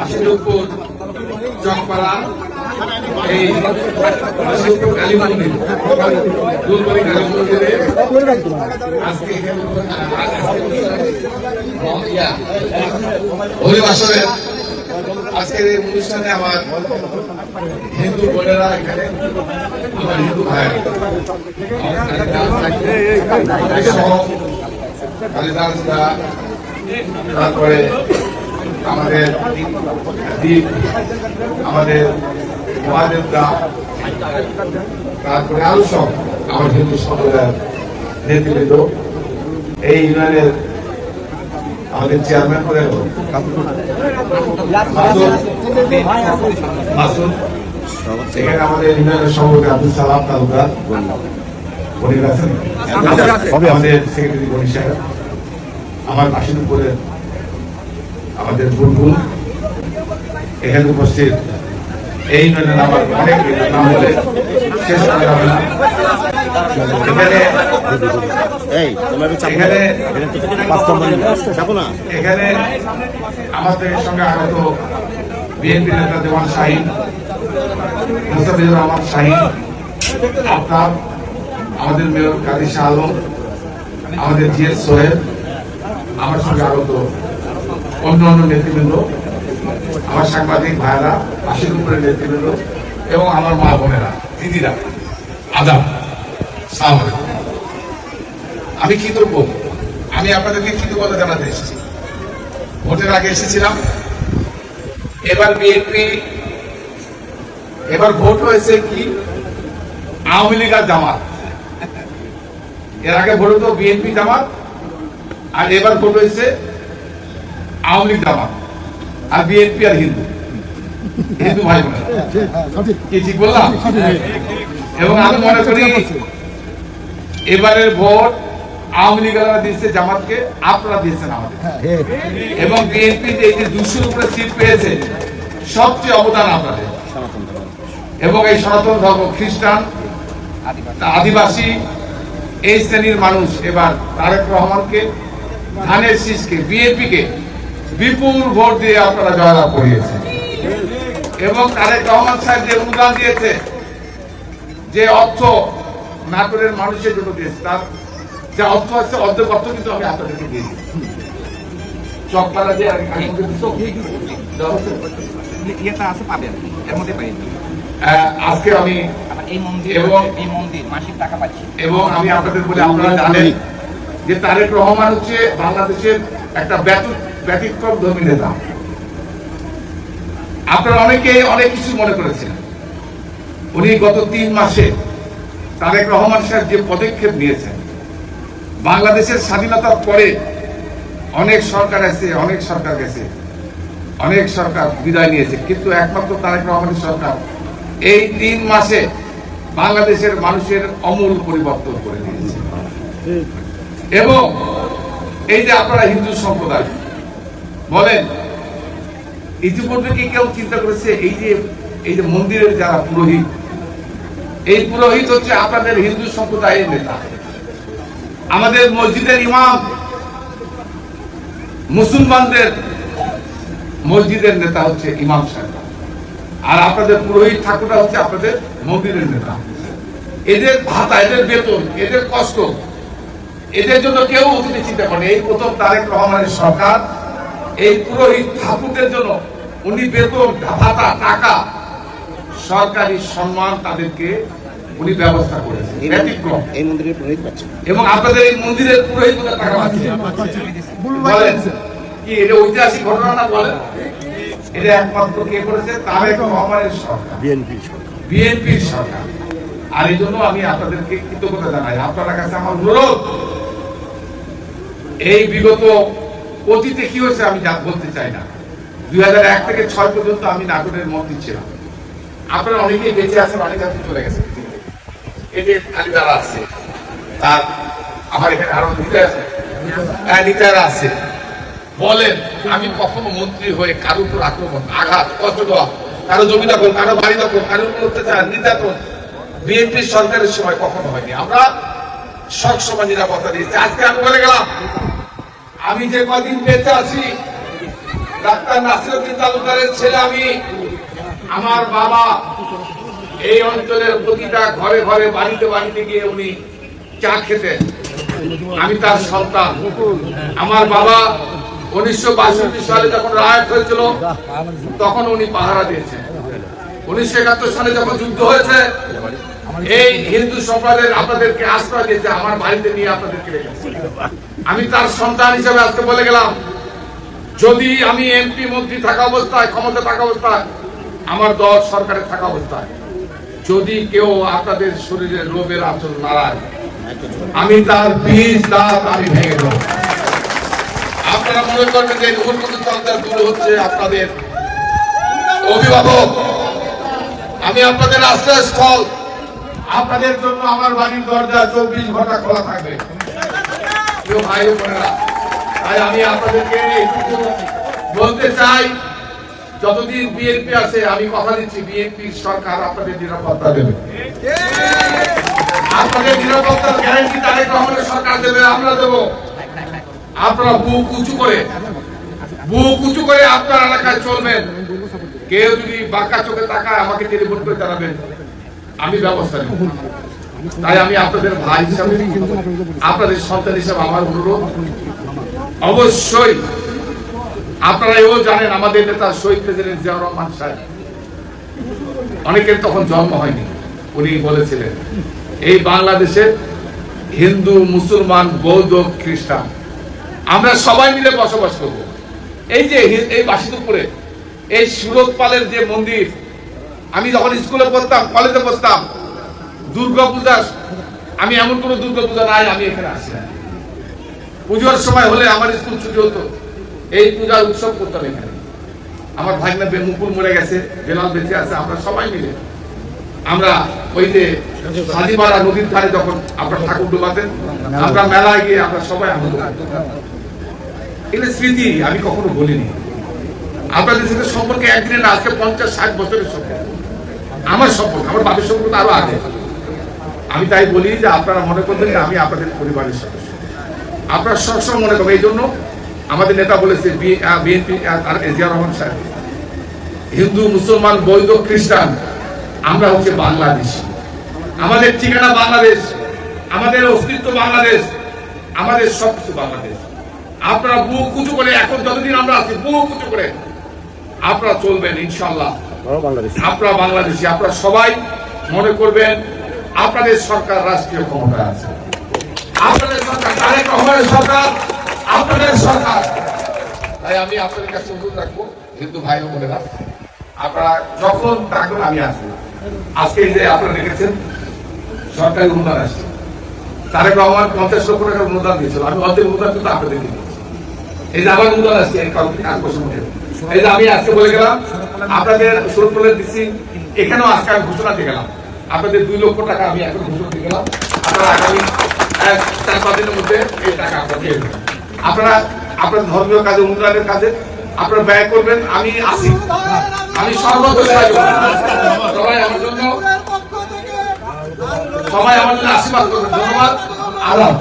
আশিরপুর চকপাড়া এই আশিরপুর কালী মন্দির দুলবাড়ি কালী মন্দিরে আজকে হরিবাসরের আজকের এই অনুষ্ঠানে আমার হিন্দু বোনেরা এখানে আমার হিন্দু ভাই কালিদাসরা তারপরে আমাদের দ্বীপ আমাদের মহাদেবরা তারপরে আরো সব আমার হিন্দু সম্প্রদায়ের নেতৃবৃন্দ এই ইউনিয়নের আমাদের চেয়ারম্যান করে মাসুদ এখানে আমাদের ইউনিয়নের সভাপতি আব্দুল সালাম তালুকদার বনি আছেন আমাদের সেক্রেটারি বনি সাহেব আমার পাশের উপরে আমাদের বুলবুল এখানে উপস্থিত এই ইউনিয়নের আমার অনেক নাম বলে শেষ করা যাবে না এখানে আমাদের সঙ্গে আগত বিএনপি নেতা দেওয়ান শাহিন মুস্তাফিজুর রহমান শাহিন আফতাব আমাদের মেয়র কাজী শাহ আলম আমাদের জিএস সোহেল আমার সঙ্গে আগত অন্য অন্য নেতৃবৃন্দ আমার সাংবাদিক ভাইরা আশির উপরে নেতৃবৃন্দ এবং আমার মা বোনেরা দিদিরা আদাব সালাম আলাইকুম। আমি কৃতজ্ঞ, আমি আপনাদেরকে কৃতজ্ঞতা জানাতে এসেছি। ভোটের আগে এসেছিলাম, এবার বিএনপি এবার ভোট হয়েছে কি আওয়ামী লীগ আর জামাত। এর আগে ভোট হতো বিএনপি জামাত, আর এবার ভোট হয়েছে আওয়ামী লীগ জামাত আর বিএনপি আর হিন্দু হিন্দু ভাই বোনেরা। কি ঠিক বললাম? এবং আমি মনে করি এবারের ভোট আওয়ামী লীগরা দিয়েছে জামাতকে, আপনারা দিয়েছেন আমাদের। এবং বিএনপি এই যে 200 উপরে সিট পেয়েছে সবচেয়ে অবদান আপনাদের। এবং এই সনাতন ধর্ম খ্রিস্টান আদিবাসী এই শ্রেণীর মানুষ এবার তারেক রহমানকে ধানের শীষকে বিএনপিকে বিপুল ভোট দিয়ে আপনারা জয়লাভ করিয়েছেন। এবং তারেক রহমান সাহেব যে অনুদান দিয়েছে, যে অর্থ নাটোরের মানুষের জন্য দিয়েছে, তার যে অর্থ আছে অর্ধেক অর্থ কিন্তু আমি আপনাদেরকে দিয়ে দিই। চকপাড়া যে আজকে আমি এবং আমি আপনাদের বলে আপনারা জানেন যে তারেক রহমান হচ্ছে বাংলাদেশের একটা ব্যতিক্রম ধর্মী নেতা। আপনারা অনেকে অনেক কিছু মনে করেছেন। উনি গত 3 মাসে তারেক রহমান সাহেব যে পদক্ষেপ নিয়েছেন, বাংলাদেশের স্বাধীনতার পরে অনেক সরকার আছে, অনেক সরকার গেছে, অনেক সরকার বিদায় নিয়েছে, কিন্তু একমাত্র তারেক রহমানের সরকার এই 3 মাসে বাংলাদেশের মানুষের আমূল পরিবর্তন করে দিয়েছে। এবং এই যে আপনারা হিন্দু সম্প্রদায় বলেন, ইতিপূর্বে কি কেউ চিন্তা করেছে এই যে মন্দিরের যারা পুরোহিত, এই পুরোহিত হচ্ছে আপনাদের হিন্দু সম্প্রদায়ের নেতা। আমাদের মসজিদের ইমাম মুসলমানদের মসজিদের নেতা হচ্ছে ইমাম সাহেব, আর আপনাদের পুরোহিত ঠাকুররা হচ্ছে আপনাদের মন্দিরের নেতা। এদের ভাতা, এদের বেতন, এদের কষ্ট, এদের জন্য কেউ অতীতে চিন্তা করেনি। এই প্রথম তারেক রহমানের সরকার এই পুরোহিত ঠাকুরদের জন্য উনি বেতন, ভাতা, টাকা, সরকারি সম্মান তাদেরকে উনি ব্যবস্থা করেছেন। এই মন্দিরের পুরোহিত পাচ্ছেন এবং আপনাদের এই মন্দিরের পুরোহিত টাকা বলেন কি এটা ঐতিহাসিক ঘটনা না? বলেন এটা একমাত্র কে করেছে? তারেক রহমানের সরকার, বিএনপির সরকার। আর এই জন্য আমি আপনাদেরকে কৃতজ্ঞতা জানাই। আপনার কাছে আমার অনুরোধ, এই বিগত অতীতে কি হয়েছে আমি বলতে চাই না। 2001 থেকে 6 পর্যন্ত আমি নাটোরের মন্ত্রী ছিলাম। আপনারা অনেকেই বেঁচে আছেন, অনেক কাছে চলে গেছেন। এদের খালি যারা আছে, তার আমার এখানে আরো নেতারা আছে। বলেন আমি কখনো মন্ত্রী হয়ে কারোর উপর আক্রমণ, আঘাত, কষ্ট দেওয়া, কারো জমি দখল, কারো বাড়ি দখল, কারো উপর অত্যাচার, নির্যাতন বিএনপির সরকারের সময় কখনো হয়নি। আমরা সব সময় নিরাপত্তা দিয়েছি। আজকে আমি বলে গেলাম, আমি যে কদিন বেঁচে আছি ডাক্তার নাসিরউদ্দিন তালুকদারের ছেলে আমি। আমার বাবা এই অঞ্চলের প্রতিটা ঘরে ঘরে বাড়িতে বাড়িতে গিয়ে উনি চা খেতেন। আমি তার সন্তান। আমার বাবা 1962 সালে যখন রায়ত হয়েছিল তখন উনি পাহারা দিয়েছেন। 1971 সালে যখন যুদ্ধ হয়েছে এই হিন্দু সম্প্রদায়ের আপনাদেরকে আশ্রয় দিয়েছে, আমার বাড়িতে নিয়ে আপনাদেরকে রেখেছে। আমি তার সন্তান হিসেবে আজকে বলে গেলাম, যদি আমি এমপি মন্ত্রী থাকা অবস্থায়, ক্ষমতা থাকা অবস্থায়, আমার দল সরকারে থাকা অবস্থায় যদি কেউ আপনাদের শরীরে রোগের আঁচল নাড়ায়, আমি তার 20 দাঁত আমি ভেঙে দেব। আপনারা মনে করবেন যে নুরুল তালুকদার দূর হচ্ছে আপনাদের অভিভাবক। আমি আপনাদের আশ্রয়স্থল। আপনাদের জন্য আমার বাড়ির দরজা 24 ঘন্টা খোলা থাকবে। প্রিয় ভাই ও বোনেরা, তাই আমি আপনাদেরকে এইটুকু বলতে চাই, যতদিন বিএনপি আছে আমি কথা দিচ্ছি বিএনপি সরকার আপনাদের নিরাপত্তা দেবে। আপনাদের নিরাপত্তার গ্যারান্টি তারেক রহমানের সরকার দেবে, আমরা দেব। আপনারা বুক উঁচু করে আপনার এলাকায় চলবেন। কেউ যদি বাঁকা চোখে তাকায় আমাকে টেলিফোন করে জানাবেন, আমি ব্যবস্থা নেব। তাই আমি আপনাদের ভাই হিসাবে, আপনাদের সন্তান হিসাবে আমার অনুরোধ, অবশ্যই আপনারা এও জানেন আমাদের নেতা শহীদ প্রেসিডেন্ট জিয়াউর রহমান সাহেব, অনেকের তখন জন্ম হয়নি, উনি বলেছিলেন এই বাংলাদেশের হিন্দু, মুসলমান, বৌদ্ধ, খ্রিস্টান আমরা সবাই মিলে বসবাস করব। এই যে এই বাসিদপুরে এই সুরত পালের যে মন্দির, আমি যখন স্কুলে পড়তাম, কলেজে পড়তাম, দুর্গাপূজা, আমি এমন কোন দুর্গাপূজা নাই আমি এখানে আসি না। পুজোর সময় হলে আমার স্কুল ছুটি হতো, এই পূজার উৎসব করতাম এখানে। আমার ভাগনা মুকুল মরে গেছে, বেলাল বেঁচে আছে, আমরা সবাই মিলে আমরা ওই যে হাজিপাড়া নদীর ধারে যখন আপনার ঠাকুর ডোবাতেন, আমরা মেলায় গিয়ে আমরা সবাই আনন্দ করতাম। এগুলো স্মৃতি আমি কখনো বলিনি। আপনাদের সাথে সম্পর্কে একদিনে না, আজকে 50-60 বছরের সম্পর্ক আমার সম্পর্ক, আমার বাপের সম্পর্ক আরো আগে। আমি তাই বলি যে আপনারা মনে করবেন যে আমি আপনাদের পরিবারের সদস্য, আপনারা সবসময় মনে করবেন। এই জন্য আমাদের নেতা বলেছে বিএনপি জিয়া রহমান সাহেব, হিন্দু, মুসলমান, বৌদ্ধ, খ্রিস্টান আমরা হচ্ছে বাংলাদেশী। আমাদের ঠিকানা বাংলাদেশ, আমাদের অস্তিত্ব বাংলাদেশ, আমাদের সবকিছু বাংলাদেশ। আপনারা বুক উঁচু করে, এখন যতদিন আমরা আছি বুক উঁচু করে আপনারা চলবেন ইনশাআল্লাহ। আপনারা বাংলাদেশী, আপনারা সবাই মনে করবেন আপনাদের সরকার রাষ্ট্রীয় ক্ষমতা আছে, আপনাদের সরকার তারেক রহমানের সরকার, আপনাদের সরকার। তাই আমি আপনাদের কাছে অনুরোধ রাখবো, হিন্দু ভাই ও বোনেরা, আপনারা যখন ডাকবেন আমি আসবো। আজকে যে আপনারা দেখেছেন সরকারি অনুদান আসছে, তারেক রহমান 50 লক্ষ টাকার অনুদান দিয়েছিল, আমি অর্ধেক অনুদান কিন্তু আপনাদেরকে দিয়েছি। এই যে আবার অনুদান আসছে এই বছর মধ্যে, এই যে আমি আজকে বলে গেলাম আপনাদের সুরতপুরের দিচ্ছি, এখানেও আজকে আমি ঘোষণা দিয়ে গেলাম আপনাদের 2 লক্ষ টাকা আমি এখন ঘোষণা দিয়ে গেলাম। আপনারা আগামী 4-5 দিনের মধ্যে এই টাকা আপনারা পেয়ে যাবেন। আপনারা আপনার ধর্মীয় কাজে, অনুদানের কাজে আপনারা ব্যয় করবেন, আমি আসি, আমি সর্বত্র সবাই আমার জন্য আশীর্বাদ করবেন। ধন্যবাদ। আরাম।